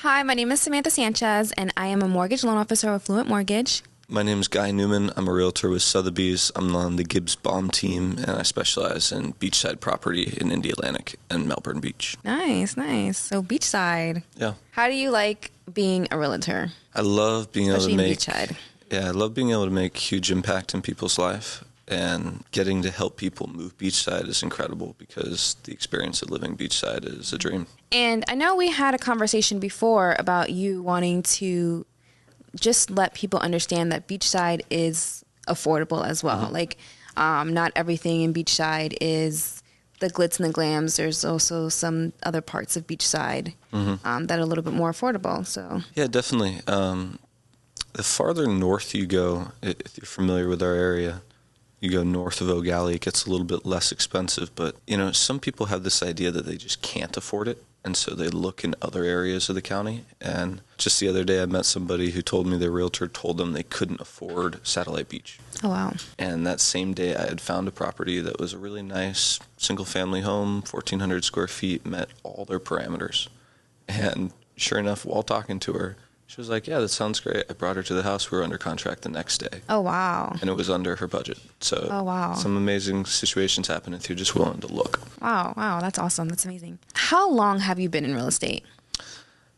Hi, my name is Samantha Sanchez, and I am a mortgage loan officer with Fluent Mortgage. My name is Guy Newman. I'm a realtor with Sotheby's. I'm on the Gibbs Baum team, and I specialize in beachside property in Indy Atlantic and Melbourne Beach. Nice, nice. So Beachside. Yeah. How do you like being a realtor? I love being able to Especially in make Beachside. Yeah, I love being able to make huge impact in people's life, and getting to help people move beachside is incredible because the experience of living beachside is a dream. And I know we had a conversation before about you wanting to just let people understand that Beachside is affordable as well. Like, not everything in Beachside is the glitz and the glams. There's also some other parts of Beachside that are a little bit more affordable. So Yeah, definitely. The farther north you go, if you're familiar with our area, you go north of Eau Gallie, it gets a little bit less expensive. But, some people have this idea that they just can't afford it. And so they look in other areas of the county. And just the other day, I met somebody who told me their realtor told them they couldn't afford Satellite Beach. oh wow. And that same day, I had found a property that was a really nice single-family home, 1,400 square feet, met all their parameters. And sure enough, while talking to her, she was like, yeah, that sounds great. I brought her to the house. We were under contract the next day. Oh wow. And it was under her budget. So Oh, wow. some amazing situations happen if you're just willing to look. Wow, that's awesome. That's amazing. How long have you been in real estate?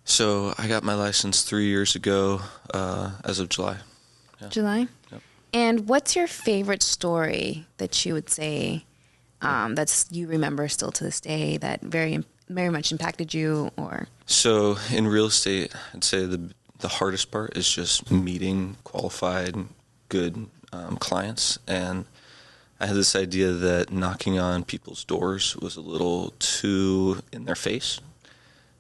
So I got my license 3 years ago as of July. Yeah. July? Yep. And what's your favorite story that you would say that's you remember still to this day that very much impacted you? Or So in real estate, I'd say the hardest part is just meeting qualified, good clients. And I had this idea that knocking on people's doors was a little too in their face.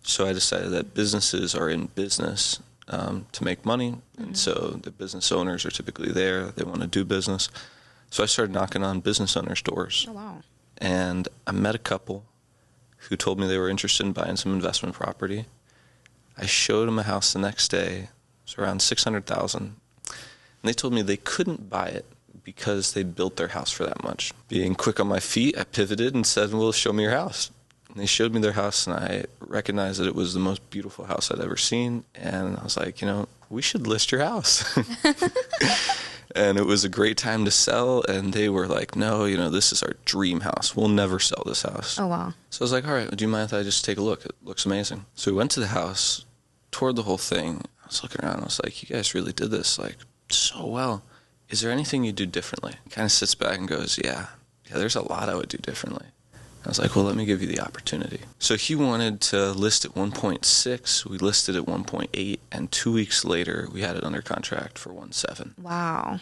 So I decided that businesses are in business to make money. And so the business owners are typically there. They want to do business. So I started knocking on business owners' doors. Oh wow. And I met a couple who told me they were interested in buying some investment property. I showed them a house the next day. It was around $600,000. And they told me they couldn't buy it because they built their house for that much. Being quick on my feet, I pivoted and said, well, show me your house. And they showed me their house, and I recognized that it was the most beautiful house I'd ever seen. And I was like, we should list your house. And it was a great time to sell, and they were like, no, this is our dream house. We'll never sell this house. Oh wow. So I was like, all right, do you mind if I just take a look? It looks amazing. So we went to the house, toured the whole thing. I was looking around, I was like, you guys really did this so well. Is there anything you do differently? He kind of sits back and goes, yeah, there's a lot I would do differently. I was like, well, let me give you the opportunity. So he wanted to list at 1.6. We listed at 1.8, and 2 weeks later, we had it under contract for 1.7. Wow.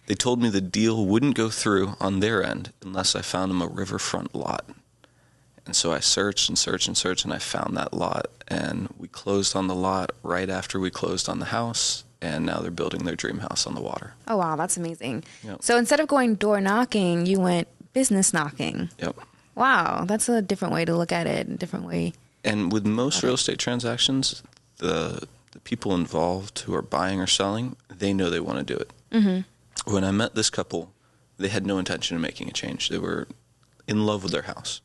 They told me the deal wouldn't go through on their end unless I found them a riverfront lot. And so I searched and searched and searched, and I found that lot, and we closed on the lot right after we closed on the house, and now they're building their dream house on the water. Oh wow, that's amazing. Yep. So instead of going door knocking, you went business knocking. Yep. Wow, that's a different way to look at it, a different way. And with most real estate transactions, the people involved who are buying or selling, they know they want to do it. Mm-hmm. When I met this couple, they had no intention of making a change. They were in love with their house.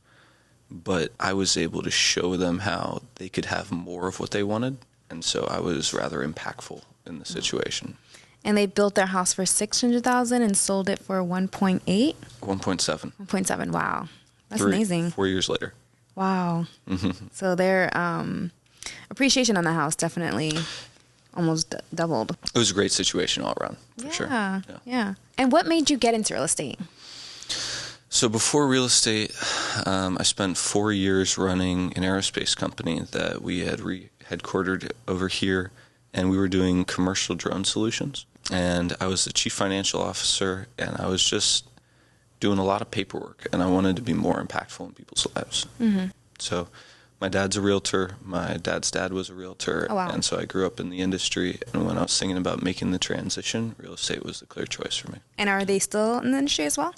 But I was able to show them how they could have more of what they wanted, and so I was rather impactful in the situation. And they built their house for $600,000 and sold it for 1.8? 1.7. 1.7, wow. That's amazing. 4 years later. Wow. So their appreciation on the house definitely almost doubled. It was a great situation all around, for sure. Yeah. And what made you get into real estate? So before real estate, I spent 4 years running an aerospace company that we had headquartered over here, and we were doing commercial drone solutions. And I was the chief financial officer, and I was just doing a lot of paperwork, and I wanted to be more impactful in people's lives. Mm-hmm. So my dad's a realtor. My dad's dad was a realtor. Oh, wow. And so I grew up in the industry, and when I was thinking about making the transition, real estate was the clear choice for me. And are they still in the industry as well?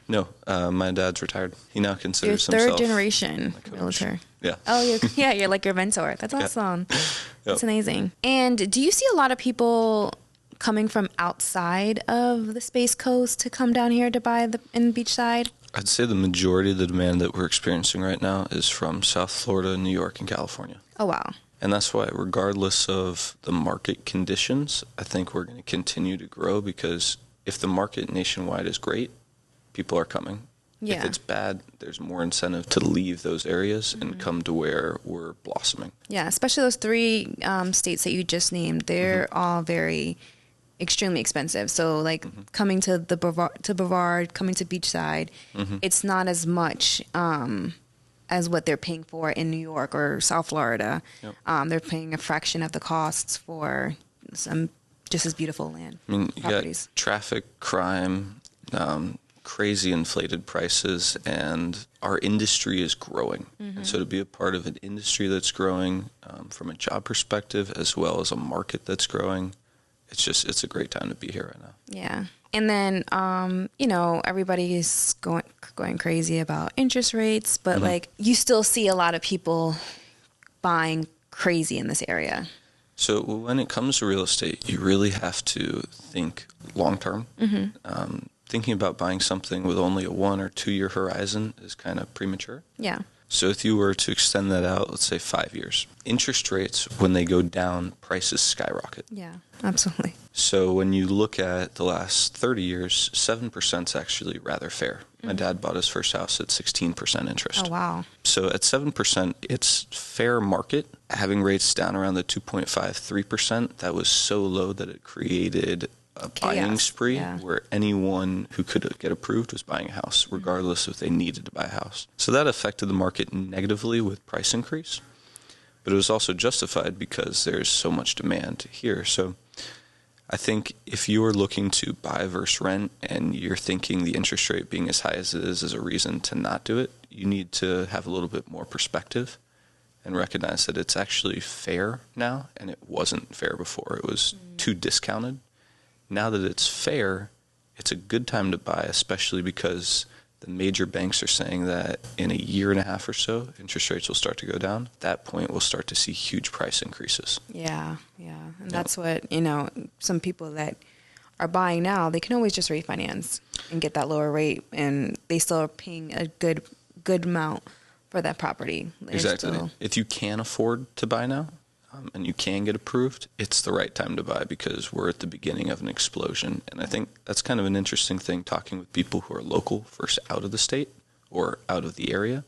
No, my dad's retired. He now considers You're himself third generation realtor. Yeah. Oh, you're like your mentor. That's awesome. Yep. That's amazing. And do you see a lot of people coming from outside of the Space Coast to come down here to buy in Beachside? I'd say the majority of the demand that we're experiencing right now is from South Florida, New York, and California. Oh, wow. And that's why, regardless of the market conditions, I think we're going to continue to grow, because if the market nationwide is great, people are coming. Yeah. If it's bad, there's more incentive to leave those areas and come to where we're blossoming. Yeah, especially those three states that you just named. They're all very extremely expensive. So like coming to the Brevard, coming to Beachside, it's not as much as what they're paying for in New York or South Florida. Yep. They're paying a fraction of the costs for some just as beautiful land I mean, you properties. got traffic, crime, crazy inflated prices, and our industry is growing. And so to be a part of an industry that's growing from a job perspective, as well as a market that's growing, it's a great time to be here right now. Yeah. And then, everybody is going crazy about interest rates, but like you still see a lot of people buying crazy in this area. So when it comes to real estate, you really have to think long term. Thinking about buying something with only a 1 or 2 year horizon is kind of premature. Yeah. So if you were to extend that out, let's say 5 years, interest rates, when they go down, prices skyrocket. Yeah, absolutely. So when you look at the last 30 years, 7% is actually rather fair. My dad bought his first house at 16% interest. Oh, wow. So at 7%, it's fair market. Having rates down around the 2.5, 3%, that was so low that it created a buying spree where anyone who could get approved was buying a house, regardless if they needed to buy a house. So that affected the market negatively with price increase, but it was also justified because there's so much demand here. So I think if you are looking to buy versus rent and you're thinking the interest rate being as high as it is a reason to not do it, you need to have a little bit more perspective and recognize that it's actually fair now, and it wasn't fair before. It was too discounted. Now that it's fair, it's a good time to buy, especially because the major banks are saying that in a year and a half or so, interest rates will start to go down. At that point, we'll start to see huge price increases. Yeah. And that's what, some people that are buying now, they can always just refinance and get that lower rate, and they still are paying a good amount for that property. Exactly. If you can afford to buy now, and you can get approved, it's the right time to buy, because we're at the beginning of an explosion. And I think that's kind of an interesting thing, talking with people who are local versus out of the state or out of the area,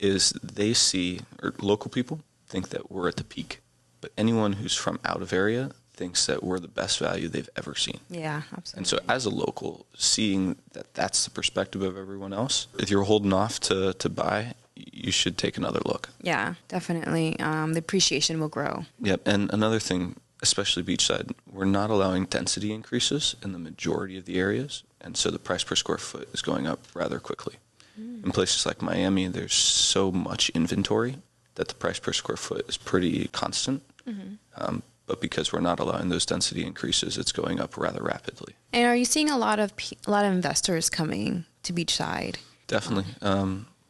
is they see, or local people think that we're at the peak, but anyone who's from out of area thinks that we're the best value they've ever seen. Yeah, absolutely. And so as a local, seeing that that's the perspective of everyone else, if you're holding off to buy, you should take another look. Yeah, definitely. The appreciation will grow. Yep. And another thing, especially Beachside, we're not allowing density increases in the majority of the areas. And so the price per square foot is going up rather quickly. In places like Miami, there's so much inventory that the price per square foot is pretty constant. But because we're not allowing those density increases, it's going up rather rapidly. And are you seeing a lot of investors coming to Beachside? Definitely.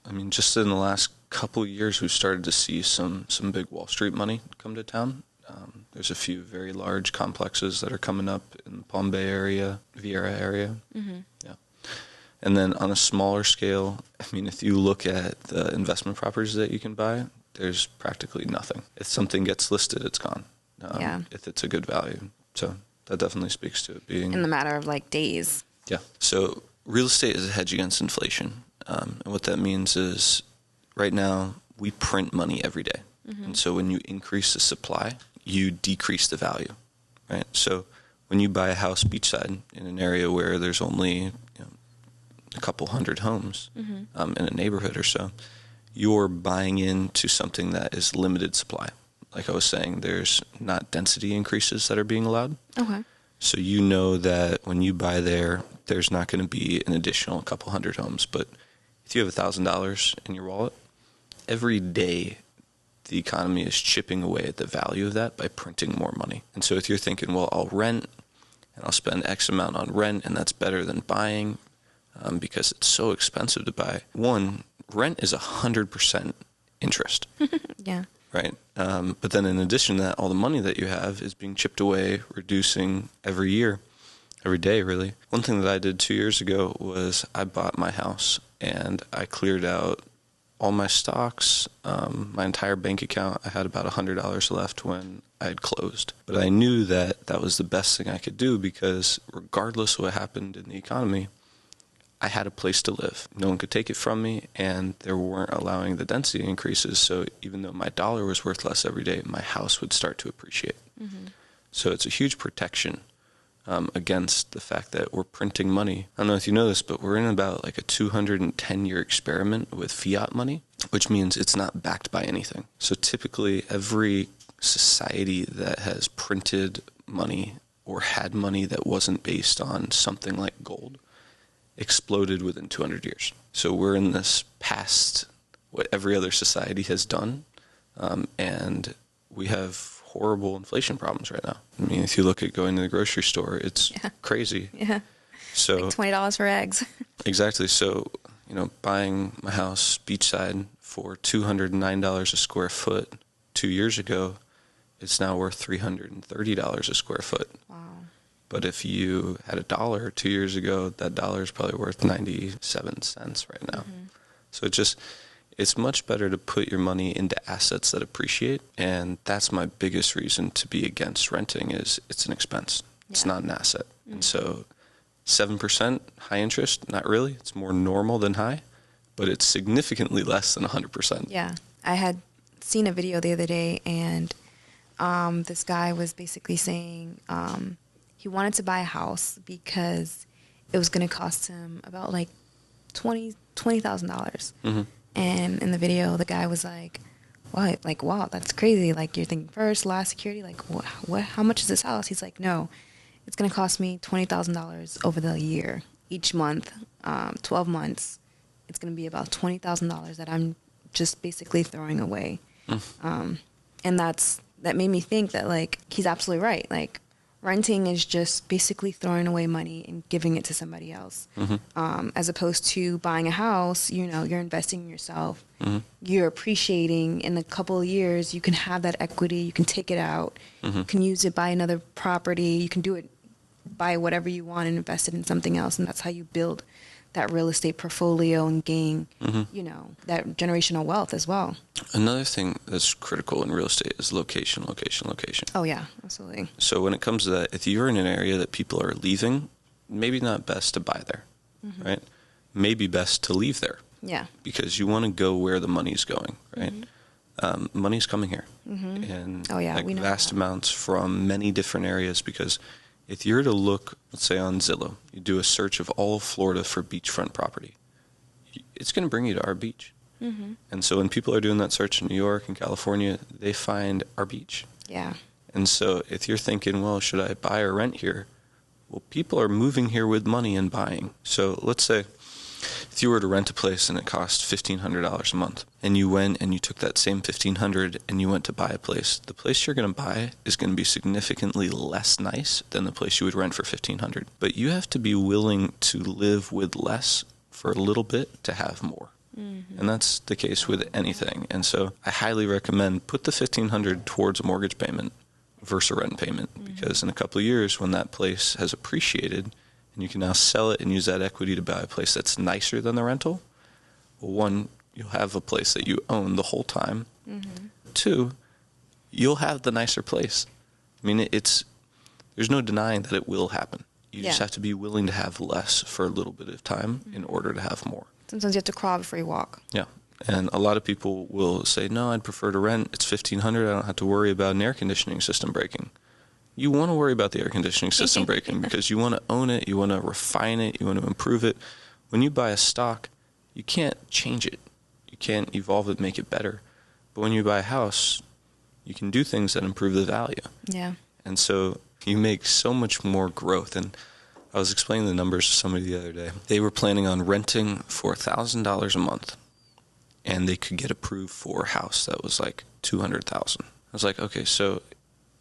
I mean, just in the last couple of years, we've started to see some big Wall Street money come to town. There's a few very large complexes that are coming up in the Palm Bay area, Vieira area. Yeah. And then on a smaller scale, I mean, if you look at the investment properties that you can buy, there's practically nothing. If something gets listed, it's gone. If it's a good value. So that definitely speaks to it being... in the matter of like days. Yeah. So real estate is a hedge against inflation. And what that means is right now we print money every day. And so when you increase the supply, you decrease the value, right? So when you buy a house beachside in an area where there's only a couple hundred homes in a neighborhood or so, you're buying into something that is limited supply. Like I was saying, there's not density increases that are being allowed. Okay. So you know that when you buy there, there's not going to be an additional couple hundred homes. But if you have $1,000 in your wallet, every day the economy is chipping away at the value of that by printing more money. And so if you're thinking, well, I'll rent and I'll spend X amount on rent, and that's better than buying because it's so expensive to buy. One, rent is 100% interest. Yeah. Right. But then in addition to that, all the money that you have is being chipped away, reducing every year, every day, really. One thing that I did 2 years ago was I bought my house and I cleared out all my stocks, my entire bank account. I had about $100 left when I had closed. But I knew that that was the best thing I could do because regardless of what happened in the economy, I had a place to live. No one could take it from me, and they weren't allowing the density increases. So even though my dollar was worth less every day, my house would start to appreciate. Mm-hmm. So it's a huge protection against the fact that we're printing money. I don't know if you know this, but we're in about like a 210-year experiment with fiat money, which means it's not backed by anything. So typically every society that has printed money or had money that wasn't based on something like gold exploded within 200 years. So we're in this past what every other society has done, and we have horrible inflation problems right now. I mean, if you look at going to the grocery store, it's crazy. Yeah. So like $20 for eggs. Exactly. So, buying my house Beachside for $209 a square foot 2 years ago, it's now worth $330 a square foot. Wow. But if you had $1 2 years ago, that dollar is probably worth 97 cents right now. Mm-hmm. So it's much better to put your money into assets that appreciate, and that's my biggest reason to be against renting is it's an expense. Yeah. It's not an asset. Mm-hmm. And so 7% high interest, not really. It's more normal than high, but it's significantly less than 100%. Yeah. I had seen a video the other day, and this guy was basically saying he wanted to buy a house because it was going to cost him about like $20,000. Mm-hmm. And in the video, the guy was like, "What? Like, wow, that's crazy. Like, you're thinking first, last, security. Like, what? How much is this house?" He's like, "No, it's going to cost me $20,000 over the year. Each month, 12 months, it's going to be about $20,000 that I'm just basically throwing away." And that made me think that, like, he's absolutely right. Like, renting is just basically throwing away money and giving it to somebody else. Mm-hmm. As opposed to buying a house, you're investing in yourself. Mm-hmm. You're appreciating. In a couple of years, you can have that equity. You can take it out. Mm-hmm. You can use it, buy another property. You can do it, buy whatever you want and invest it in something else. And that's how you build that real estate portfolio and gain, that generational wealth as well. Another thing that's critical in real estate is location. Oh, yeah, absolutely. So when it comes to that, if you're in an area that people are leaving, maybe not best to buy there, right? Maybe best to leave there. Yeah. Because you want to go where the money's going, right? Money's coming here. And we know vast amounts from many different areas, because if you're to look, let's say on Zillow, you do a search of all of Florida for beachfront property, it's going to bring you to our beach. Mm-hmm. And so when people are doing that search in New York and California, they find our beach. Yeah. And so if you're thinking, well, should I buy or rent here? Well, people are moving here with money and buying. So let's say if you were to rent a place and it cost $1,500 a month, and you went and you took that same $1,500 and you went to buy a place, the place you're going to buy is going to be significantly less nice than the place you would rent for $1,500. But you have to be willing to live with less for a little bit to have more. Mm-hmm. And that's the case with anything. And so I highly recommend put the $1,500 towards a mortgage payment versus a rent payment, because in a couple of years when that place has appreciated, and you can now sell it and use that equity to buy a place that's nicer than the rental, well, one, you'll have a place that you own the whole time. Mm-hmm. Two, you'll have the nicer place. I mean, there's no denying that it will happen. You just have to be willing to have less for a little bit of time in order to have more. Sometimes you have to crawl before you walk. Yeah. And a lot of people will say, no, I'd prefer to rent. It's $1,500. I don't have to worry about an air conditioning system breaking. You want to worry about the air conditioning system breaking because you want to own it, you want to refine it, you want to improve it. When you buy a stock, you can't change it. You can't evolve it, make it better. But when you buy a house, you can do things that improve the value. Yeah. And so you make so much more growth. And I was explaining the numbers to somebody the other day. They were planning on renting for $1,000 a month, and they could get approved for a house that was like $200,000. I was like, okay, so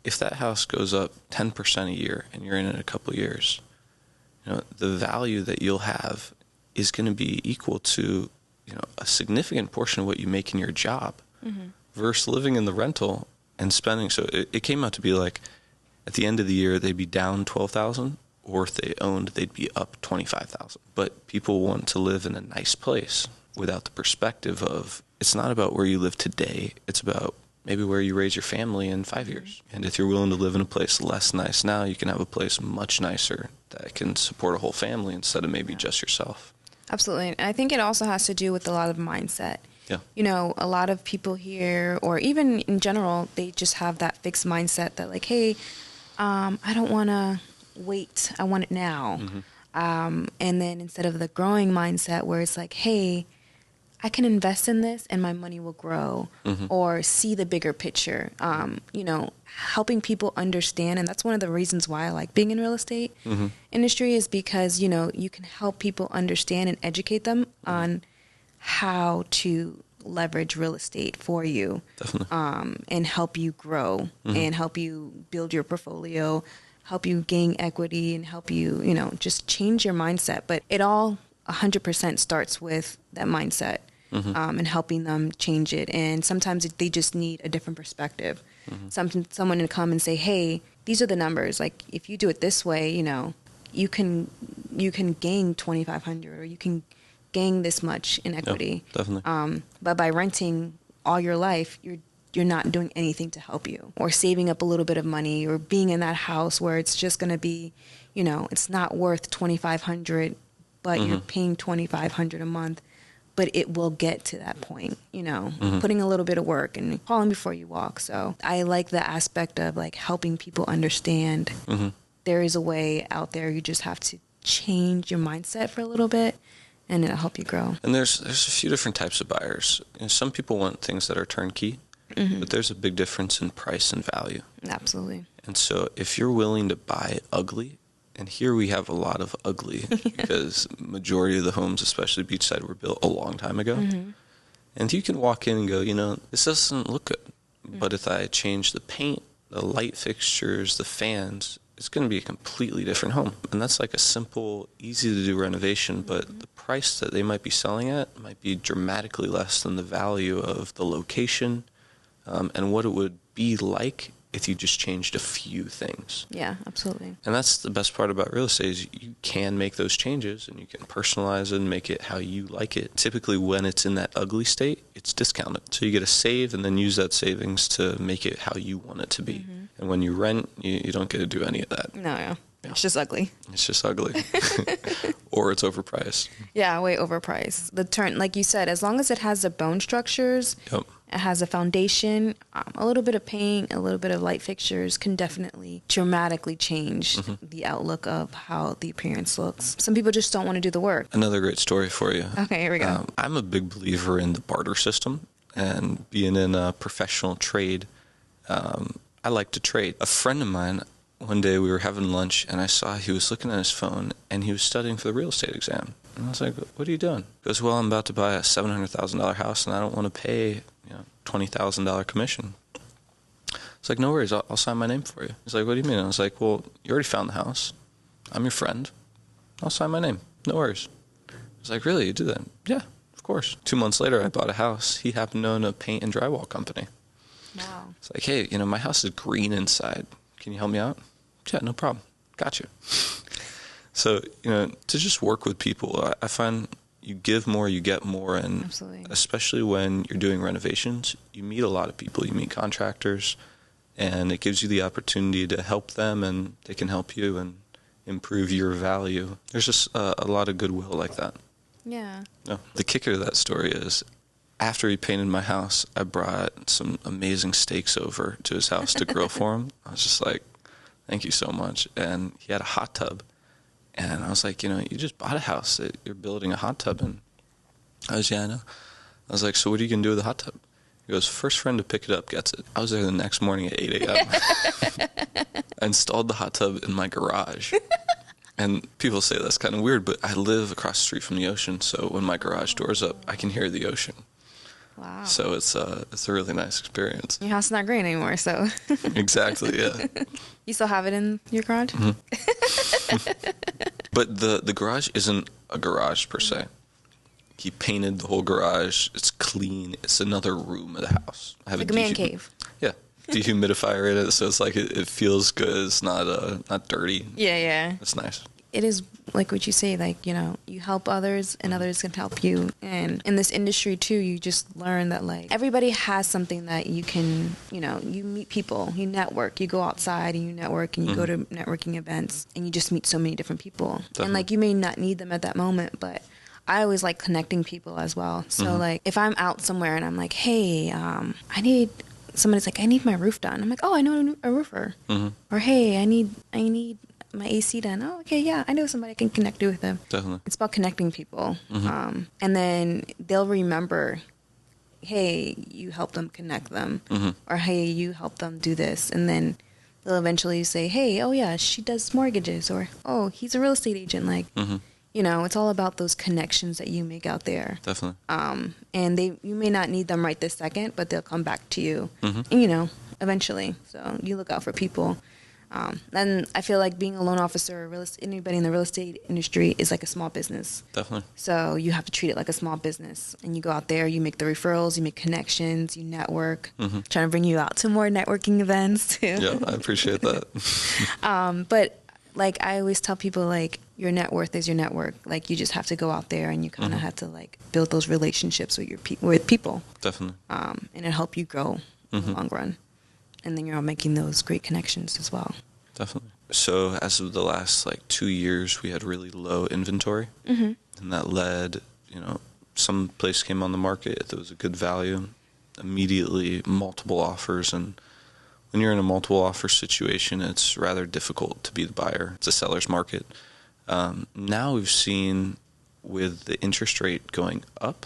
if that house goes up 10% a year and you're in it a couple of years, the value that you'll have is going to be equal to, a significant portion of what you make in your job versus living in the rental and spending. So it came out to be like at the end of the year, they'd be down $12,000, or if they owned, they'd be up $25,000. But people want to live in a nice place. without the perspective of, it's not about where you live today. It's about maybe where you raise your family in 5 years. And if you're willing to live in a place less nice now, you can have a place much nicer that can support a whole family instead of maybe just yourself. Absolutely. And I think it also has to do with a lot of mindset. Yeah. You know, a lot of people here, or even in general, they just have that fixed mindset that like, hey, I don't want to wait. I want it now. And then instead of the growing mindset where it's like, hey, I can invest in this and my money will grow, or see the bigger picture. You know, helping people understand. And that's one of the reasons why I like being in real estate industry, is because, you know, you can help people understand and educate them on how to leverage real estate for you. Definitely. And help you grow and help you build your portfolio, help you gain equity, and help you, you know, just change your mindset. But it all 100% starts with that mindset. And helping them change it. And sometimes they just need a different perspective. Someone to come and say, hey, these are the numbers. Like, if you do it this way, you know, you can gain 2,500, or you can gain this much in equity. Yep, definitely. But by renting all your life, you're not doing anything to help you, or saving up a little bit of money, or being in that house where it's just going to be, you know, it's not worth 2,500, but you're paying 2,500 a month. But it will get to that point, you know, putting a little bit of work and falling before you walk. So I like the aspect of like helping people understand there is a way out there. You just have to change your mindset for a little bit, and it'll help you grow. And there's a few different types of buyers. You know, some people want things that are turnkey, but there's a big difference in price and value. Absolutely. And so if you're willing to buy ugly, and here we have a lot of ugly because majority of the homes, especially Beachside, were built a long time ago. And you can walk in and go, you know, this doesn't look good. But if I change the paint, the light fixtures, the fans, it's going to be a completely different home. And that's like a simple, easy to do renovation, but the price that they might be selling at might be dramatically less than the value of the location and what it would be like if you just changed a few things. Yeah, absolutely. And that's the best part about real estate, is you can make those changes and you can personalize it and make it how you like it. Typically when it's in that ugly state, it's discounted. So you get to save and then use that savings to make it how you want it to be. And when you rent, you don't get to do any of that. No, yeah. It's just ugly. It's just ugly. Or it's overpriced. Yeah, way overpriced. The turn, like you said, as long as it has the bone structures, Yep. it has a foundation, a little bit of paint, a little bit of light fixtures can definitely dramatically change the outlook of how the appearance looks. Some people just don't want to do the work. Another great story for you. Okay, here we go. I'm a big believer in the barter system, and being in a professional trade, I like to trade. A friend of mine, one day we were having lunch, and I saw he was looking at his phone, and he was studying for the real estate exam. And I was like, what are you doing? He goes, well, I'm about to buy a $700,000 house, and I don't want to pay $20,000 commission. It's like, no worries, I'll sign my name for you. He's like, what do you mean? I was like, well, you already found the house. I'm your friend. I'll sign my name. No worries. He's like, really? You do that? Yeah, of course. 2 months later, I bought a house. He happened to own a paint and drywall company. Wow. It's like, hey, my house is green inside. Can you help me out? Yeah, no problem. Got you. So, to just work with people, I find you give more, you get more. And Absolutely. Especially when you're doing renovations, you meet a lot of people. You meet contractors, and it gives you the opportunity to help them, and they can help you and improve your value. There's just a lot of goodwill like that. Yeah. No. The kicker to that story is, after he painted my house, I brought some amazing steaks over to his house to grill for him. I was just like, thank you so much. And he had a hot tub. And I was like, you just bought a house. You're building a hot tub. And I was, yeah, I know. I was like, so what are you going to do with the hot tub? He goes, first friend to pick it up gets it. I was there the next morning at 8 a.m. I installed the hot tub in my garage. And people say that's kind of weird, but I live across the street from the ocean. So when my garage door's up, I can hear the ocean. Wow. So it's a really nice experience. Your house is not green anymore, so. Exactly, yeah. You still have it in your garage? But the garage isn't a garage per se. He painted the whole garage. It's clean. It's another room of the house. I have like a man cave. Yeah. Dehumidifier in it, so it's like it feels good. It's not dirty. Yeah. It's nice. it is like what you say, like, you know, you help others and others can help you. And in this industry too, you just learn that like everybody has something that you can, you know, you meet people, you network, you go outside and you network and you go to networking events and you just meet so many different people. Definitely. And like you may not need them at that moment, but I always like connecting people as well. So like if I'm out somewhere and I'm like, hey, I need, somebody's like, I need my roof done. I'm like, oh, I know a roofer. Or hey, I need my AC done. Oh, okay, yeah, I know somebody I can connect you with them. Definitely. It's about connecting people. And then they'll remember, hey, you help them connect them. Or hey, you help them do this. And then they'll eventually say, hey, oh yeah, she does mortgages. Or, oh, he's a real estate agent. Like, you know, it's all about those connections that you make out there. Definitely. And you may not need them right this second, but they'll come back to you, and, you know, eventually. So you look out for people. And I feel like being a loan officer, anybody in the real estate industry is like a small business. Definitely. So you have to treat it like a small business. And you go out there, you make the referrals, you make connections, you network. Trying to bring you out to more networking events too. Yeah, I appreciate that. But like I always tell people, like, your net worth is your network. Like, you just have to go out there and you kind of have to like build those relationships with with people. Definitely. And it'll help you grow in the long run. And then you're making those great connections as well. Definitely. So as of the last like 2 years, we had really low inventory, and that led, you know, some place came on the market that was a good value, immediately multiple offers, and when you're in a multiple offer situation, it's rather difficult to be the buyer. It's a seller's market. Now we've seen with the interest rate going up,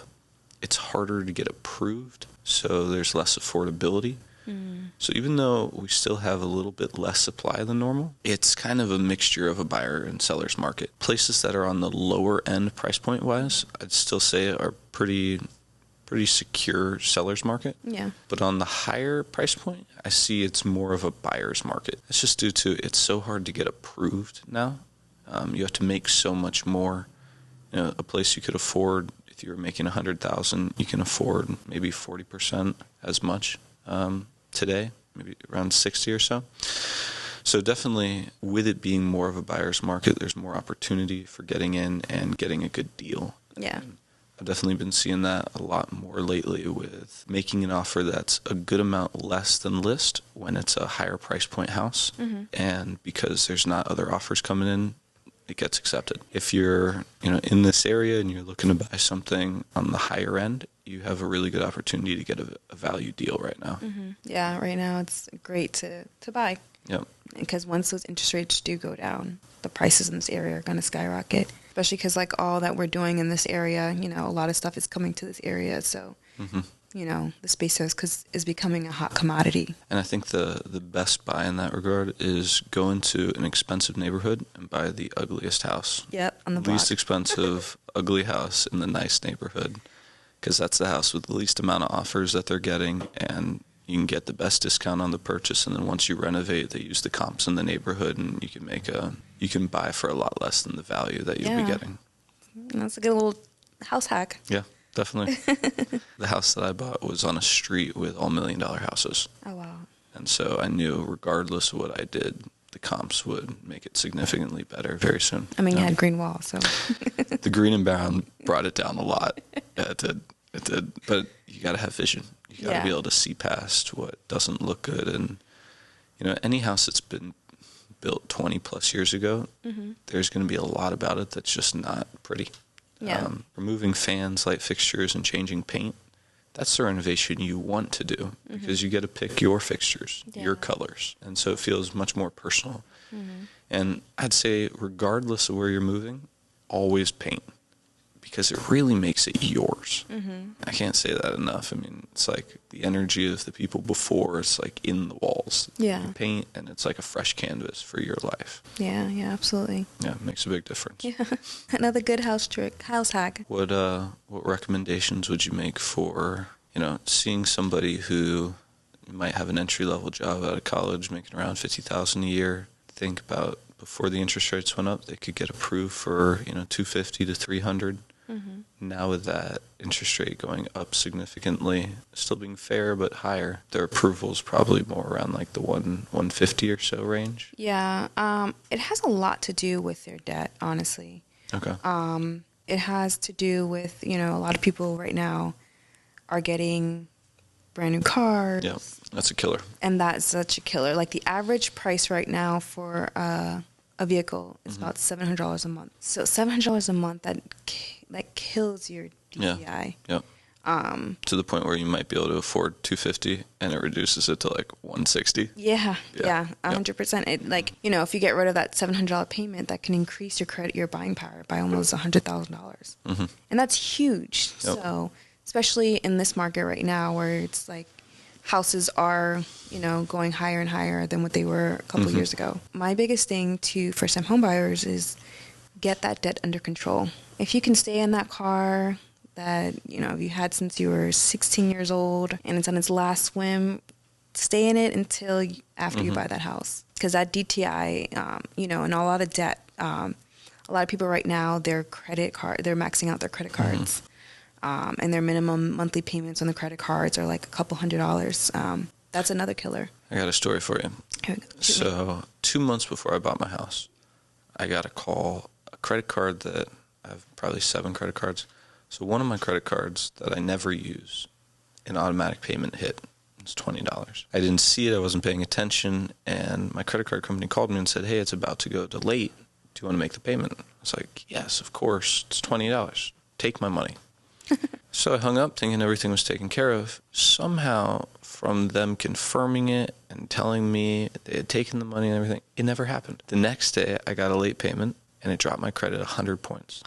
it's harder to get approved, so there's less affordability. So even though we still have a little bit less supply than normal, it's kind of a mixture of a buyer and seller's market. Places that are on the lower end price point wise, I'd still say are pretty secure seller's market. Yeah. But on the higher price point, I see it's more of a buyer's market. It's just due to it's so hard to get approved now. You have to make so much more. You know, a place you could afford, if you were making $100,000, you can afford maybe 40% as much today, maybe around 60 or so. So definitely, with it being more of a buyer's market, there's more opportunity for getting in and getting a good deal. Yeah. And I've definitely been seeing that a lot more lately with making an offer that's a good amount less than list when it's a higher price point house. And because there's not other offers coming in, it gets accepted. If you're, you know, in this area and you're looking to buy something on the higher end, you have a really good opportunity to get a value deal right now. Yeah, right now it's great to buy. Yep. Because once those interest rates do go down, the prices in this area are going to skyrocket. Especially because like all that we're doing in this area, you know, a lot of stuff is coming to this area. So, you know, the space is becoming a hot commodity. And I think the best buy in that regard is go into an expensive neighborhood and buy the ugliest house. Yep, on the block. Least expensive, ugly house in the nice neighborhood. Because that's the house with the least amount of offers that they're getting, and you can get the best discount on the purchase. And then once you renovate, they use the comps in the neighborhood, and you can buy for a lot less than the value that you'll be getting. That's a good little house hack. Yeah, definitely. The house that I bought was on a street with all $1 million houses. Oh, wow. And so I knew regardless of what I did, the comps would make it significantly better very soon. I mean, you had green wall, so. The green and brown brought it down a lot. Yeah, it did. It did. But you got to have vision. You got to be able to see past what doesn't look good. And, you know, any house that's been built 20 plus years ago, there's going to be a lot about it that's just not pretty. Yeah. Removing fans, light fixtures, and changing paint, that's the renovation you want to do because you get to pick your fixtures, your colors. And so it feels much more personal. And I'd say regardless of where you're moving, always paint because it really makes it yours. I can't say that enough. I mean, it's like the energy of the people before, it's like in the walls. Yeah. You paint and it's like a fresh canvas for your life. Yeah, absolutely. Yeah, it makes a big difference. Yeah. Another good house hack. What recommendations would you make for, you know, seeing somebody who might have an entry-level job out of college making around $50,000 a year, think about before the interest rates went up, they could get approved for, you know, $250 to $300. now with that interest rate going up significantly, still being fair but higher, their approval is probably more around like the 150 or so range. Yeah, it has a lot to do with their debt, honestly. Okay. It has to do with, a lot of people right now are getting brand new cars. Yeah, that's a killer. And that's such a killer. Like the average price right now for a vehicle is about $700 a month. So $700 a month, that kills your DTI. Yeah. To the point where you might be able to afford 250 and it reduces it to like 160. Yeah, 100%. It if you get rid of that $700 payment, that can increase your buying power by almost $100,000. And that's huge. Yep. So, especially in this market right now where it's like houses are, going higher and higher than what they were a couple years ago. My biggest thing to first-time homebuyers is get that debt under control. If you can stay in that car that, you had since you were 16 years old and it's on its last swim, stay in it until after you buy that house. Because that DTI, and a lot of debt, a lot of people right now, they're maxing out their credit cards. And their minimum monthly payments on the credit cards are like a couple $100s. That's another killer. I got a story for you. So 2 months before I bought my house, I got a call, a credit card that I have probably 7 credit cards. So one of my credit cards that I never use, an automatic payment hit. It's $20. I didn't see it. I wasn't paying attention. And my credit card company called me and said, hey, it's about to go to late. Do you want to make the payment? I was like, yes, of course. It's $20. Take my money. So I hung up thinking everything was taken care of. Somehow, from them confirming it and telling me they had taken the money and everything, it never happened. The next day, I got a late payment, and it dropped my credit 100 points.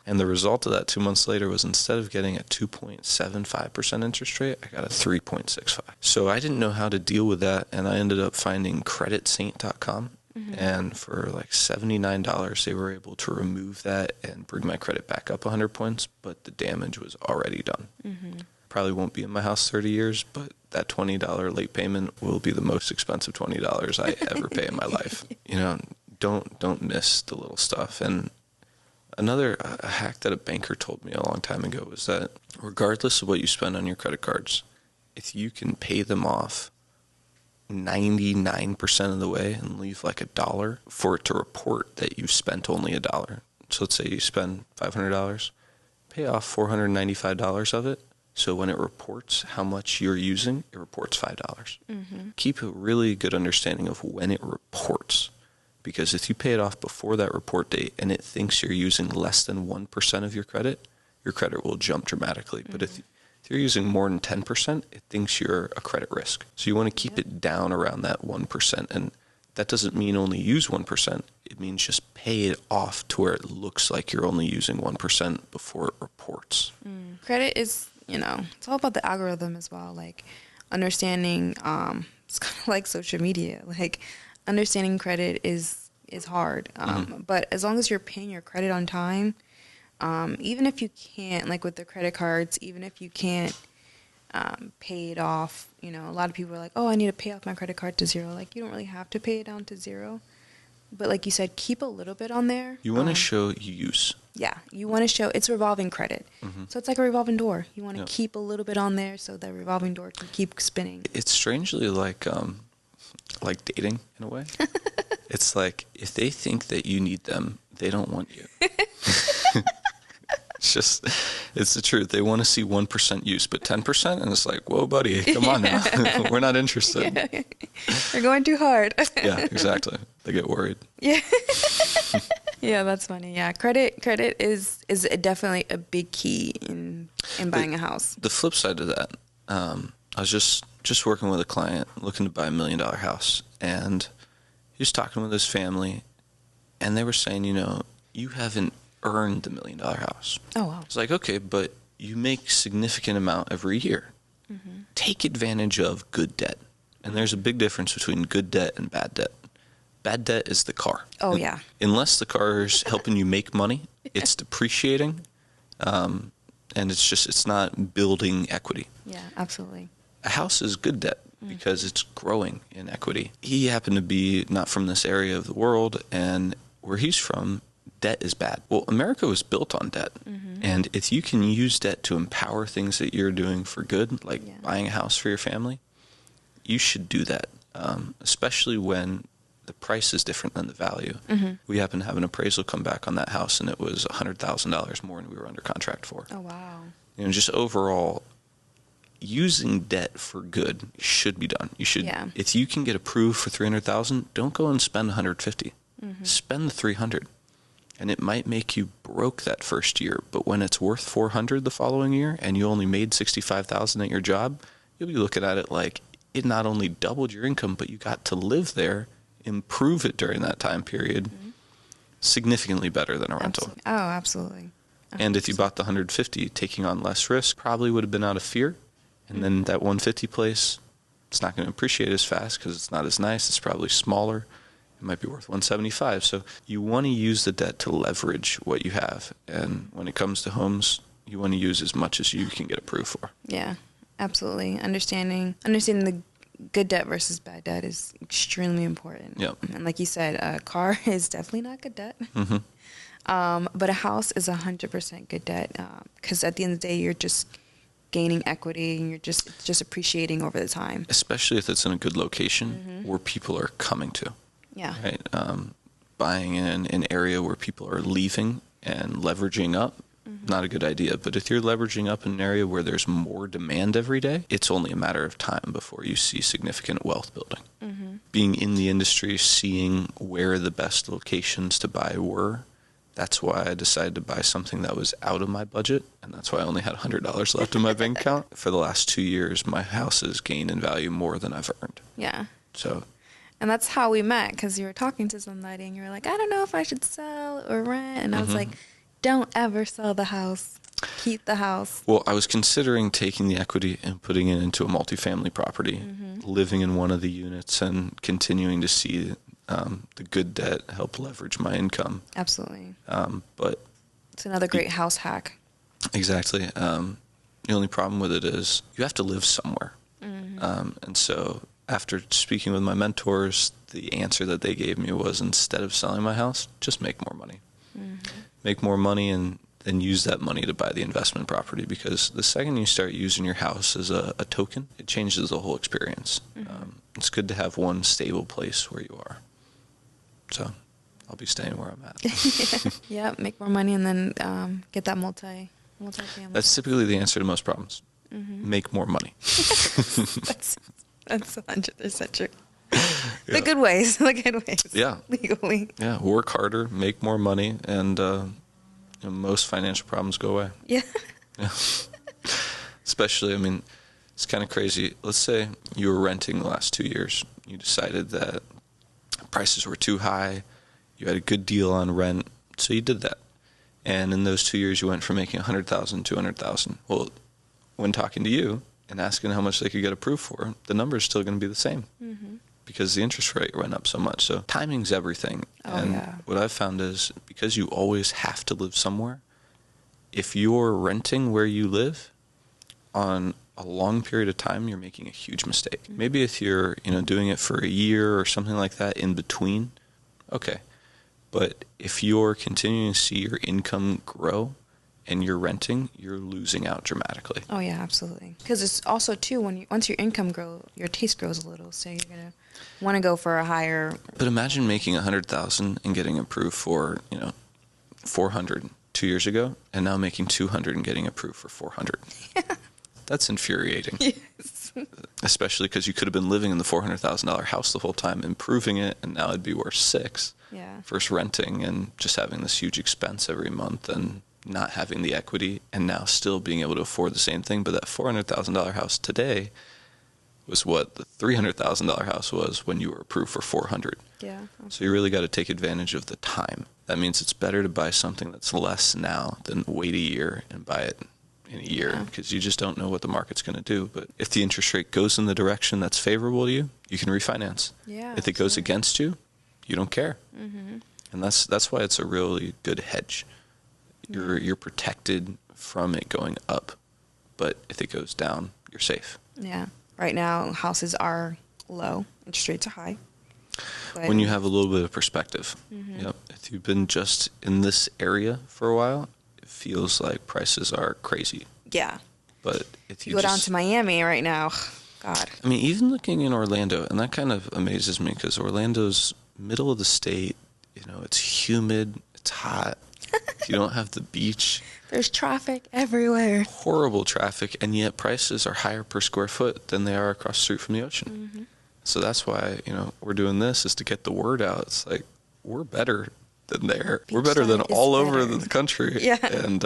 And the result of that 2 months later was instead of getting a 2.75% interest rate, I got a 3.65. So I didn't know how to deal with that, and I ended up finding creditsaint.com. And for like $79, they were able to remove that and bring my credit back up 100 points, but the damage was already done. Probably won't be in my house 30 years, but that $20 late payment will be the most expensive $20 I ever pay in my life. Don't miss the little stuff. And another hack that a banker told me a long time ago was that regardless of what you spend on your credit cards, if you can pay them off 99% of the way and leave like $1 for it to report that you spent only $1. So let's say you spend $500, pay off $495 of it. So when it reports how much you're using, it reports $5. Keep a really good understanding of when it reports. Because if you pay it off before that report date and it thinks you're using less than 1% of your credit will jump dramatically. But if you're using more than 10%, it thinks you're a credit risk. So you want to keep it down around that 1%. And that doesn't mean only use 1%. It means just pay it off to where it looks like you're only using 1% before it reports. Credit is, it's all about the algorithm as well. Like understanding, it's kind of like social media. Like understanding credit is hard. But as long as you're paying your credit on time, even if you can't, like with the credit cards, even if you can't pay it off, a lot of people are like, oh, I need to pay off my credit card to zero. Like, you don't really have to pay it down to zero. But like you said, keep a little bit on there. You want to show use. Yeah, you want to show it's revolving credit. So it's like a revolving door. You want to keep a little bit on there so that revolving door can keep spinning. It's strangely like dating in a way. It's like if they think that you need them, they don't want you. It's the truth. They want to see 1% use, but 10%, and it's like, whoa, buddy, come on now. We're not interested. Yeah. You're going too hard. Yeah, exactly. They get worried. Yeah. Yeah, that's funny. Yeah, credit is definitely a big key in buying a house. The flip side of that, I was just working with a client looking to buy $1 million house, and he was talking with his family, and they were saying, you haven't earned the $1 million house. Oh, wow. It's like, okay, but you make significant amount every year. Take advantage of good debt. And there's a big difference between good debt and bad debt. Bad debt is the car. Oh, yeah. Unless the car is helping you make money, it's depreciating, and it's not building equity. Yeah, absolutely. A house is good debt because it's growing in equity. He happened to be not from this area of the world, and where he's from, debt is bad. Well, America was built on debt. And if you can use debt to empower things that you're doing for good, like buying a house for your family, you should do that, especially when the price is different than the value. We happened to have an appraisal come back on that house, and it was $100,000 more than we were under contract for. Oh, wow. Just overall, using debt for good should be done. You should, if you can get approved for $300,000, don't go and spend $150. Spend the $300, and it might make you broke that first year. But when it's worth $400 the following year, and you only made $65,000 at your job, you'll be looking at it like it not only doubled your income, but you got to live there, improve it during that time period, significantly better than a rental. Oh, absolutely. 100%. And if you bought the 150, taking on less risk probably would have been out of fear. And then that 150 place, it's not going to appreciate as fast because it's not as nice. It's probably smaller. It might be worth 175. So you want to use the debt to leverage what you have. And when it comes to homes, you want to use as much as you can get approved for. Yeah, absolutely. Understanding the good debt versus bad debt is extremely important. Yep. And like you said, a car is definitely not good debt. But a house is 100% good debt because at the end of the day, you're just gaining equity and it's just appreciating over the time. Especially if it's in a good location where people are coming to. Yeah. Right. Buying in an area where people are leaving and leveraging up, not a good idea. But if you're leveraging up in an area where there's more demand every day, it's only a matter of time before you see significant wealth building. Being in the industry, seeing where the best locations to buy were, that's why I decided to buy something that was out of my budget, and that's why I only had $100 left in my bank account. For the last 2 years, my house has gained in value more than I've earned. Yeah. So. And that's how we met, because you were talking to somebody, and you were like, I don't know if I should sell or rent. And I was like, don't ever sell the house. Keep the house. Well, I was considering taking the equity and putting it into a multifamily property, living in one of the units, and continuing to see the good debt help leverage my income. Absolutely. But it's another great house hack. Exactly. The only problem with it is you have to live somewhere. And so after speaking with my mentors, the answer that they gave me was, instead of selling my house, just make more money. Make more money and then use that money to buy the investment property, because the second you start using your house as a token, it changes the whole experience. It's good to have one stable place where you are. So I'll be staying where I'm at. Yeah, make more money and then get that multi-family. That's typically the answer to most problems. Make more money. That's 100% true. The good ways. The good ways. Yeah. Legally. Yeah. Work harder, make more money, and most financial problems go away. Yeah. Yeah. Especially, it's kind of crazy. Let's say you were renting the last 2 years. You decided that prices were too high. You had a good deal on rent, so you did that. And in those 2 years, you went from making $100,000 to $200,000. Well, when talking to you and asking how much they could get approved for, the number is still going to be the same because the interest rate went up so much. So timing's everything. What I've found is, because you always have to live somewhere, if you're renting where you live on a long period of time, you're making a huge mistake. Maybe if you're doing it for a year or something like that in between, okay. But if you're continuing to see your income grow and you're renting, you're losing out dramatically. Oh yeah, absolutely. Because it's also too, once your income grows, your taste grows a little, so you're gonna want to go for a higher. But imagine making $100,000 and getting approved for $400 2 years ago, and now making $200 and getting approved for $400. Yeah. That's infuriating. Yes. Especially because you could have been living in the $400,000 house the whole time, improving it, and now it'd be worth $6,000. Yeah. Versus renting and just having this huge expense every month and not having the equity, and now still being able to afford the same thing. But that $400,000 house today was what the $300,000 house was when you were approved for $400. Yeah. So you really got to take advantage of the time. That means it's better to buy something that's less now than wait a year and buy it in a year, because you just don't know what the market's going to do. But if the interest rate goes in the direction that's favorable to you, you can refinance. Yeah. If it goes against you, you don't care. And that's why it's a really good hedge. You're protected from it going up, but if it goes down, you're safe. Yeah. Right now, houses are low, interest rates are high. But when you have a little bit of perspective. Yep. If you've been just in this area for a while, it feels like prices are crazy. yeah, But if you go down to Miami right now, God. I mean, even looking in Orlando, and that kind of amazes me because Orlando's middle of the state. You know, it's humid, it's hot. You don't have the beach. There's traffic everywhere. Horrible traffic, and yet prices are higher per square foot than they are across the street from the ocean. So that's why, you know, we're doing this is to get the word out. It's like, we're better than there. We're better than all over the country. Yeah. And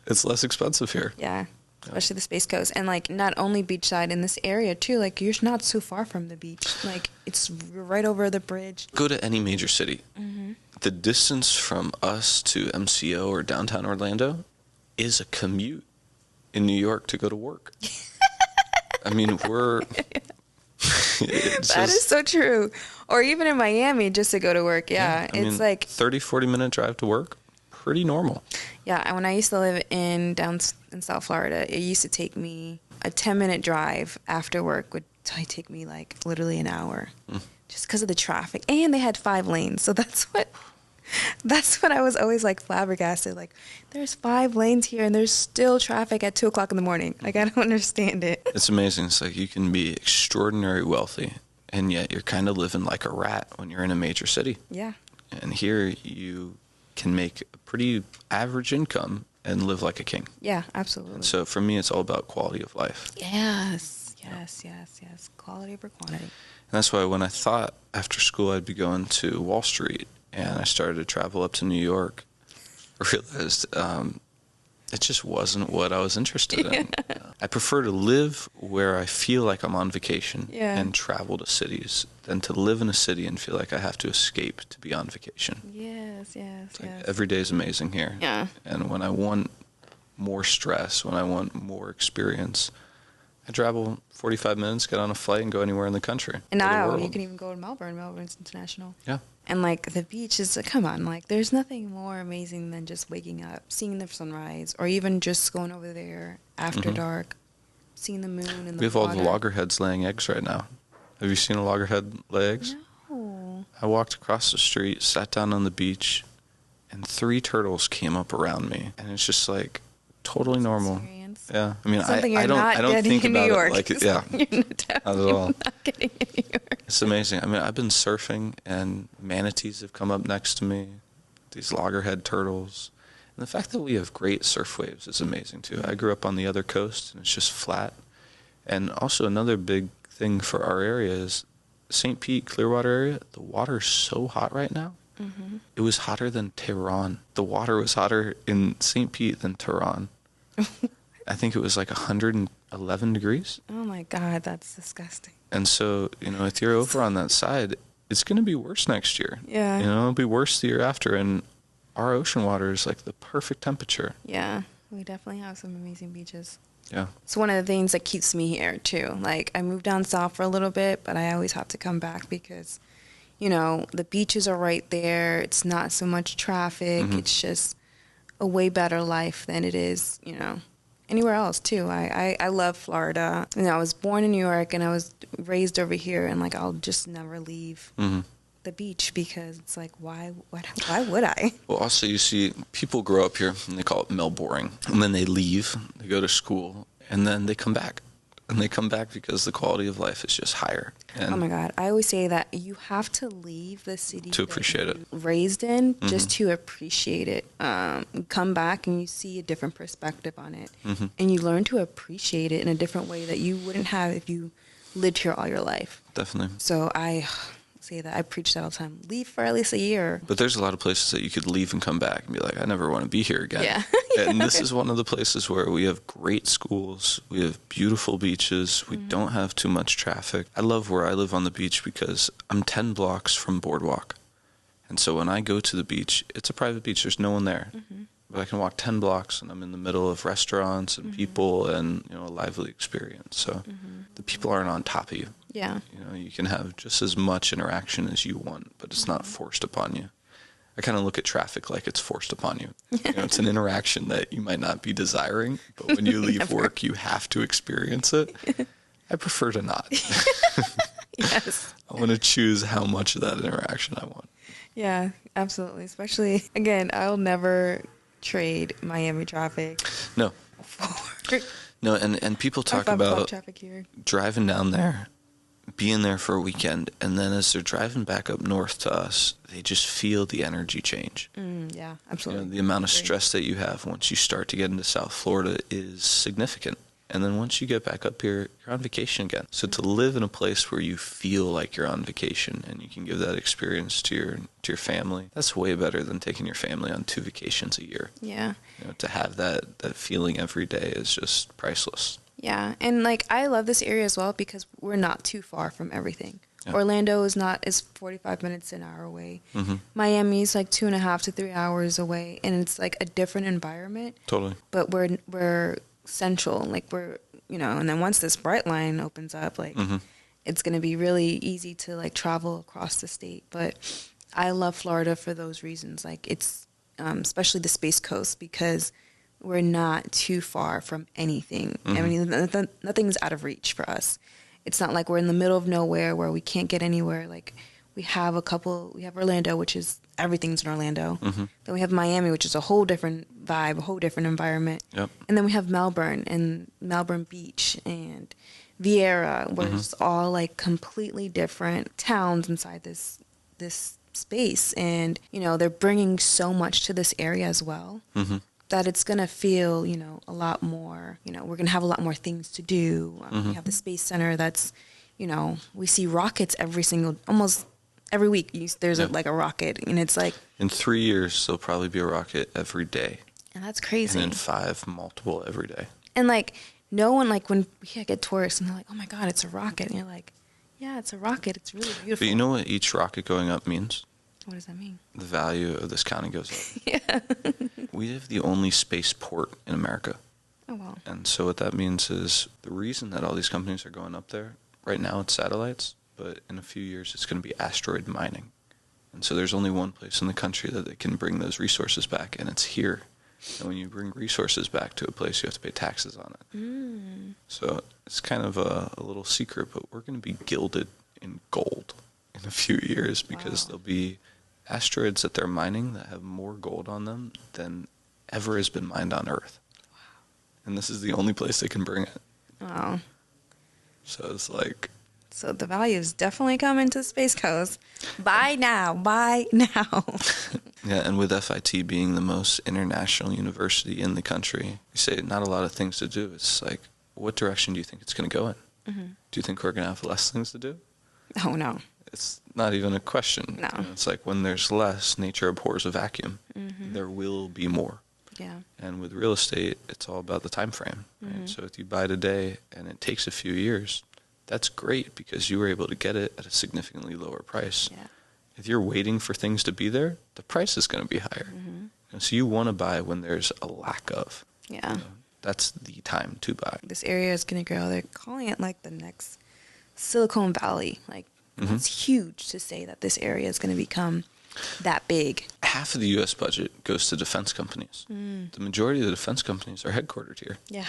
it's less expensive here. Yeah. Especially the Space Coast. And, like, not only beachside in this area, too. Like, you're not so far from the beach. Like, it's right over the bridge. Go to any major city. The distance from us to MCO or downtown Orlando is a commute in New York to go to work. I mean, we're... That is so true. Or even in Miami, just to go to work. Yeah. I mean, like 30, 40-minute drive to work. Pretty normal. Yeah, and when I used to live in South Florida, it used to take me a 10-minute drive after work would take me like literally an hour, just because of the traffic. And they had 5 lanes, so that's what I was always like flabbergasted. Like, there's 5 lanes here, and there's still traffic at 2:00 in the morning. Like, I don't understand it. It's amazing. It's like you can be extraordinarily wealthy, and yet you're kind of living like a rat when you're in a major city. Yeah. And here you can make a pretty average income and live like a king. Yeah, absolutely. And so for me, it's all about quality of life. Yes. Quality over quantity. And that's why when I thought after school I'd be going to Wall Street and I started to travel up to New York, I realized it just wasn't what I was interested in. I prefer to live where I feel like I'm on vacation and travel to cities than to live in a city and feel like I have to escape to be on vacation. Yes. Like every day is amazing here. Yeah. And when I want more stress, when I want more experience, I travel 45 minutes, get on a flight, and go anywhere in the country. And now you can even go to Melbourne. Melbourne's international. Yeah. And, like, the beach is, come on, like, there's nothing more amazing than just waking up, seeing the sunrise, or even just going over there after dark, seeing the moon and the water. We have all the loggerheads laying eggs right now. Have you seen a loggerhead lay eggs? No. I walked across the street, sat down on the beach, and 3 turtles came up around me. And it's just, like, totally normal. Experience. Yeah. I mean, Something I you're don't not think getting in about New York. it like, yeah. Not Not at all. Not getting in New York. It's amazing. I mean, I've been surfing, and manatees have come up next to me, these loggerhead turtles. And the fact that we have great surf waves is amazing, too. I grew up on the other coast, and it's just flat. And also another big thing for our area is St. Pete, Clearwater area, the water's so hot right now. It was hotter than Tehran. The water was hotter in St. Pete than Tehran. I think it was like 111 degrees. Oh, my God, that's disgusting. And so, you know, if you're over on that side, it's going to be worse next year. Yeah. You know, it'll be worse the year after. And our ocean water is like the perfect temperature. Yeah, we definitely have some amazing beaches. Yeah. It's one of the things that keeps me here, too. Like, I moved down south for a little bit, but I always have to come back because, you know, the beaches are right there. It's not so much traffic. It's just a way better life than it is, you know, anywhere else, too. I love Florida. You know, I was born in New York, and I was raised over here, and, like, I'll just never leave the beach because it's like, why would I? Well, also, you see, people grow up here, and they call it Melboring. And then they leave, they go to school, and then they come back. And they come back because the quality of life is just higher. And oh, my God. I always say that you have to leave the city to appreciate it. Raised in just to appreciate it. Come back and you see a different perspective on it. And you learn to appreciate it in a different way that you wouldn't have if you lived here all your life. Definitely. So I say that. I preach that all the time. Leave for at least a year. But there's a lot of places that you could leave and come back and be like, I never want to be here again. Yeah. And this is one of the places where we have great schools. We have beautiful beaches. We don't have too much traffic. I love where I live on the beach because I'm 10 blocks from Boardwalk. And so when I go to the beach, it's a private beach. There's no one there. But I can walk 10 blocks and I'm in the middle of restaurants and people and, you know, a lively experience. So the people aren't on top of you. Yeah. You know, you can have just as much interaction as you want, but it's not forced upon you. I kind of look at traffic like it's forced upon you. You know, it's an interaction that you might not be desiring, but when you leave work, you have to experience it. I prefer to not. Yes. I want to choose how much of that interaction I want. Yeah, absolutely. Especially, again, I'll never trade Miami traffic. No. For No, and people talk 5 o'clock about traffic here. driving down there, being there for a weekend, and then as they're driving back up north to us, they just feel the energy change. Yeah, absolutely. The amount of stress that you have once you start to get into South Florida is significant. And then once you get back up here, you're on vacation again. So to live in a place where you feel like you're on vacation and you can give that experience to your family, that's way better than taking your family on 2 vacations a year. Yeah. To have that feeling every day is just priceless. Yeah, and I love this area as well because we're not too far from everything. Yeah. Orlando is 45 minutes an hour away. Mm-hmm. Miami's 2.5 to 3 hours away, and it's a different environment. Totally. But we're central, we're and then once this bright line opens up, mm-hmm. it's going to be really easy to travel across the state. But I love Florida for those reasons. It's especially the Space Coast because we're not too far from anything. Mm-hmm. I mean, nothing's out of reach for us. It's not like we're in the middle of nowhere where we can't get anywhere. We have Orlando, which is everything's in Orlando. Mm-hmm. Then we have Miami, which is a whole different vibe, a whole different environment. Yep. And then we have Melbourne and Melbourne Beach and Vieira, where mm-hmm. it's all completely different towns inside this space. And, they're bringing so much to this area as well. Mm-hmm. That it's going to feel, a lot more, we're going to have a lot more things to do. Mm-hmm. We have the Space Center that's, we see rockets almost every week. There's a rocket, and it's in 3 years, there'll probably be a rocket every day. And that's crazy. And in 5, multiple every day. And no one, when we get tourists and they're like, oh my God, it's a rocket. And you're like, yeah, it's a rocket. It's really beautiful. But you know what each rocket going up means? What does that mean? The value of this county goes up. Yeah. We have the only spaceport in America. Oh, wow. And so what that means is the reason that all these companies are going up there, right now it's satellites, but in a few years it's going to be asteroid mining. And so there's only one place in the country that they can bring those resources back, and it's here. And when you bring resources back to a place, you have to pay taxes on it. Mm. So it's kind of a little secret, but we're going to be gilded in gold in a few years because there'll be asteroids that they're mining that have more gold on them than ever has been mined on Earth. Wow. And this is the only place they can bring it. Wow. So it's So the value is definitely coming to Space Coast. Buy now. Buy now. Yeah, and with FIT being the most international university in the country, you say not a lot of things to do. It's what direction do you think it's going to go in? Mm-hmm. Do you think we're going to have less things to do? Oh, no. It's not even a question. No. It's when there's less, nature abhors a vacuum. Mm-hmm. There will be more. Yeah. And with real estate, it's all about the time frame. Right? Mm-hmm. So if you buy today and it takes a few years, that's great because you were able to get it at a significantly lower price. Yeah. If you're waiting for things to be there, the price is going to be higher. Mm-hmm. So you want to buy when there's a lack of. Yeah. That's the time to buy. This area is going to grow. They're calling it the next Silicon Valley. Mm-hmm. It's huge to say that this area is going to become that big. Half of the U.S. budget goes to defense companies. Mm. The majority of the defense companies are headquartered here. Yeah.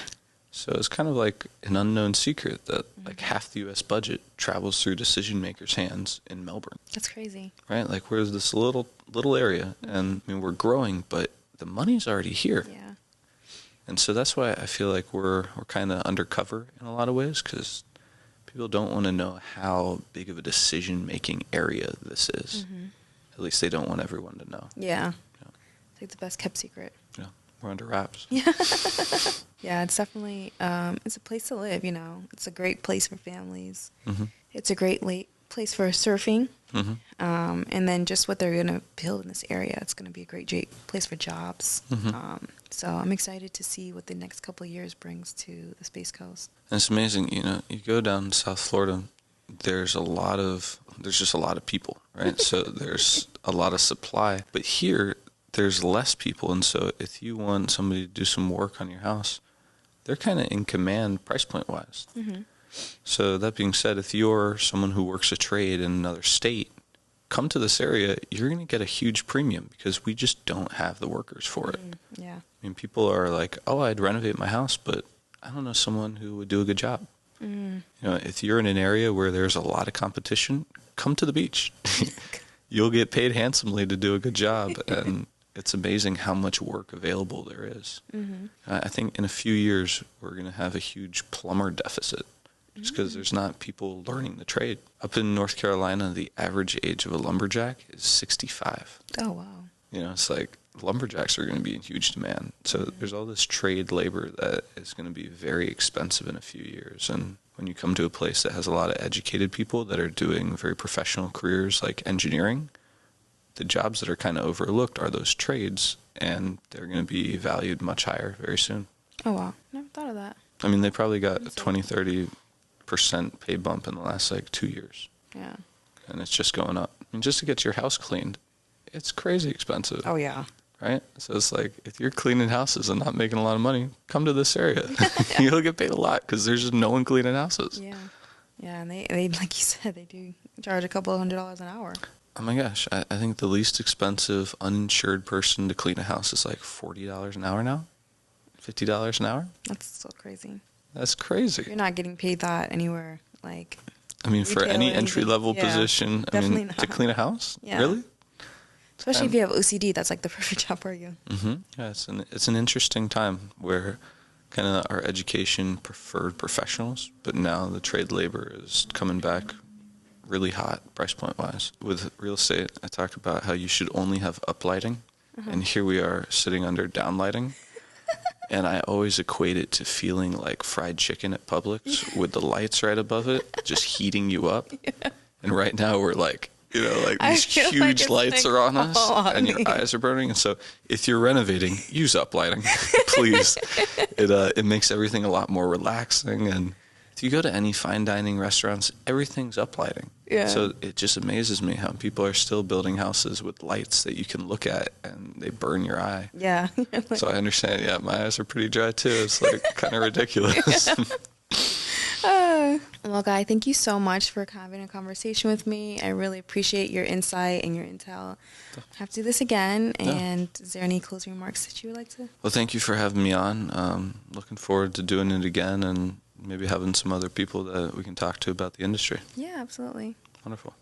So it's kind of an unknown secret that half the U.S. budget travels through decision makers' hands in Melbourne. That's crazy. Right? We're this little area, and we're growing, but the money's already here. Yeah. And so that's why I feel we're kind of undercover in a lot of ways because people don't want to know how big of a decision-making area this is. Mm-hmm. At least they don't want everyone to know. Yeah. It's the best kept secret. Yeah. We're under wraps. Yeah. Yeah, it's definitely, it's a place to live, It's a great place for families. Mm-hmm. It's a great place for surfing. Mm-hmm. And then just what they're going to build in this area. It's going to be a great place for jobs. Mm-hmm. So I'm excited to see what the next couple of years brings to the Space Coast. And it's amazing, you go down to South Florida, there's just a lot of people, right? So there's a lot of supply. But here, there's less people. And so if you want somebody to do some work on your house, they're kind of in command price point wise. Mm-hmm. So that being said, if you're someone who works a trade in another state, come to this area, you're going to get a huge premium because we just don't have the workers for it. Yeah. People are I'd renovate my house, but I don't know someone who would do a good job. You know, if you're in an area where there's a lot of competition, come to the beach. You'll get paid handsomely to do a good job, and it's amazing how much work available there is. I think in a few years we're going to have a huge plumber deficit just because there's not people learning the trade. Up in North Carolina, the average age of a lumberjack is 65. Oh, wow. You know, it's like lumberjacks are going to be in huge demand. So there's all this trade labor that is going to be very expensive in a few years. And when you come to a place that has a lot of educated people that are doing very professional careers like engineering, the jobs that are kind of overlooked are those trades, and they're going to be valued much higher very soon. Oh, wow. Never thought of that. I mean, they probably got a 20-30% pay bump in the last, like, 2 years. Yeah. And it's just going up. I mean, just to get your house cleaned, it's crazy expensive. Oh, yeah. Right? So it's like, if you're cleaning houses and not making a lot of money, come to this area. You'll get paid a lot because there's just no one cleaning houses. Yeah. Yeah, and they like you said, they do charge a couple of $100 an hour. Oh my gosh, I think the least expensive uninsured person to clean a house is like $40 an hour now? $50 an hour? That's so crazy. That's crazy. You're not getting paid that anywhere, like... I mean, for any entry-level position, I mean, not. to clean a house? Yeah. Really? Especially if you have OCD, that's like the perfect job for you. Yeah, it's an interesting time where kind of our education preferred professionals, but now the trade labor is coming back really hot, price point wise. With real estate, I talk about how you should only have uplighting, and here we are sitting under downlighting. And I always equate it to feeling like fried chicken at Publix with the lights right above it, just heating you up. Yeah. And right now we're like, you know, like these huge lights are on us and your eyes are burning. And so if you're renovating, use uplighting, please. It makes everything a lot more relaxing. And if you go to any fine dining restaurants, everything's uplighting. Yeah. So it just amazes me how people are still building houses with lights that you can look at and they burn your eye. Yeah. So I understand, yeah, my eyes are pretty dry too. It's like kind of ridiculous. Well, Guy, thank you so much for having a conversation with me. I really appreciate your insight and your intel. I have to do this again. And is there any closing remarks that you would like to? Well, thank you for having me on. Looking forward to doing it again and maybe having some other people that we can talk to about the industry. Yeah, absolutely. Wonderful.